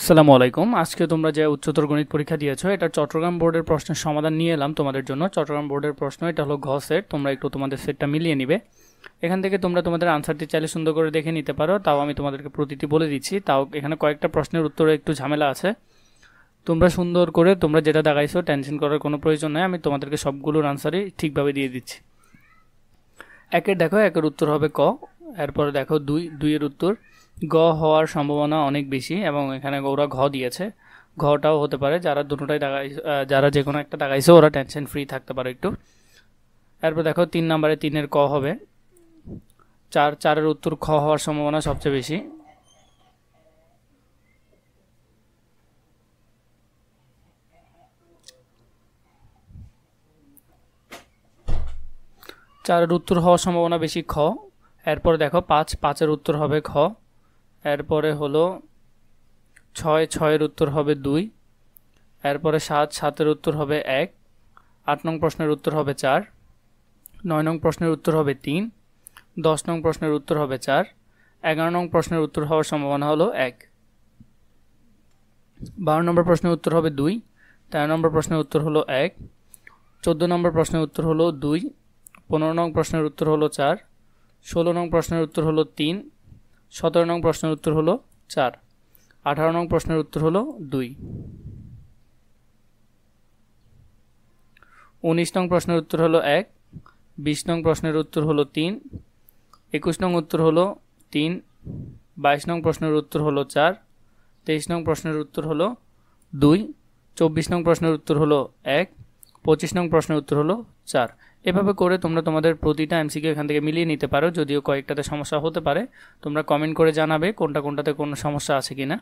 আসসালামু আলাইকুম। আজকে তোমরা যে উচ্চতর গণিত পরীক্ষা দিয়েছো এটা চট্টগ্রাম বোর্ডের প্রশ্নের সমাধান নিয়ে এলাম তোমাদের জন্য। চট্টগ্রাম বোর্ডের প্রশ্ন, এটা হলো ঘ সেট। তোমরা একটু তোমাদের সেটটা মিলিয়ে নিবে। এখান থেকে তোমরা তোমাদের আনসারটি চাইলে সুন্দর করে দেখে নিতে পারো, তাও আমি তোমাদেরকে প্রতিটি বলে দিচ্ছি। তাও এখানে কয়েকটা প্রশ্নের উত্তরে একটু ঝামেলা আছে। তোমরা সুন্দর করে তোমরা যেটা দেখাইছো টেনশন করার কোনো প্রয়োজন নেই, আমি তোমাদেরকে সবগুলোর আনসারই ঠিকভাবে দিয়ে দিচ্ছি। একের দেখো, একের উত্তর হবে ক। এরপরে দেখো দুইয়ের উত্তর গ হওয়ার সম্ভাবনা অনেক বেশি, এবং এখানে ওরা ঘ দিয়েছে, ঘটাও হতে পারে। যারা দুটোটাই যারা যে কোনো একটা দাগাইছে ওরা টেনশন ফ্রি থাকতে পারে একটু। এরপর দেখো 3 নম্বরে 3-এর ক হবে। চারের উত্তর খ হওয়ার সম্ভাবনা সবচেয়ে বেশি। চারের উত্তর হওয়ার সম্ভাবনা বেশি খ। এরপরে দেখো পাঁচের উত্তর হবে খ। এরপরে হলো ছয়ের উত্তর হবে 2। এরপরে সাতের উত্তর হবে 1। 8 নং প্রশ্নের উত্তর হবে 4। 9 নং প্রশ্নের উত্তর হবে 3। 10 নং প্রশ্নের উত্তর হবে 4। 11 নং প্রশ্নের উত্তর হওয়ার সম্ভাবনা হলো 1। 12 নম্বর প্রশ্নের উত্তর হবে 2। 13 নম্বর প্রশ্নের উত্তর হলো 1। 14 নম্বর প্রশ্নের উত্তর হলো 2। 15 নং প্রশ্নের উত্তর হলো 4। 16 নং প্রশ্নের উত্তর হলো 3। 17 নং প্রশ্নের উত্তর হলো 4। 18 নং প্রশ্নের উত্তর হলো 2। 19 নং প্রশ্নের উত্তর হলো 1। 20 নং প্রশ্নের উত্তর হলো 3। 21 নং উত্তর হলো 3। 22 নং প্রশ্নের উত্তর হলো 4। 23 নং প্রশ্নের উত্তর হলো 2। 24 নং প্রশ্নের উত্তর হলো 1। 25 নং প্রশ্নের উত্তর হলো 4। এভাবে করে তোমরা তোমাদের প্রতিটা এমসিকিউ এখান থেকে মিলিয়ে নিতে পারো। যদিও কয়েকটাতে সমস্যা হতে পারে, তোমরা কমেন্ট করে জানাবে কোনটাতে কোনো সমস্যা আছে কিনা।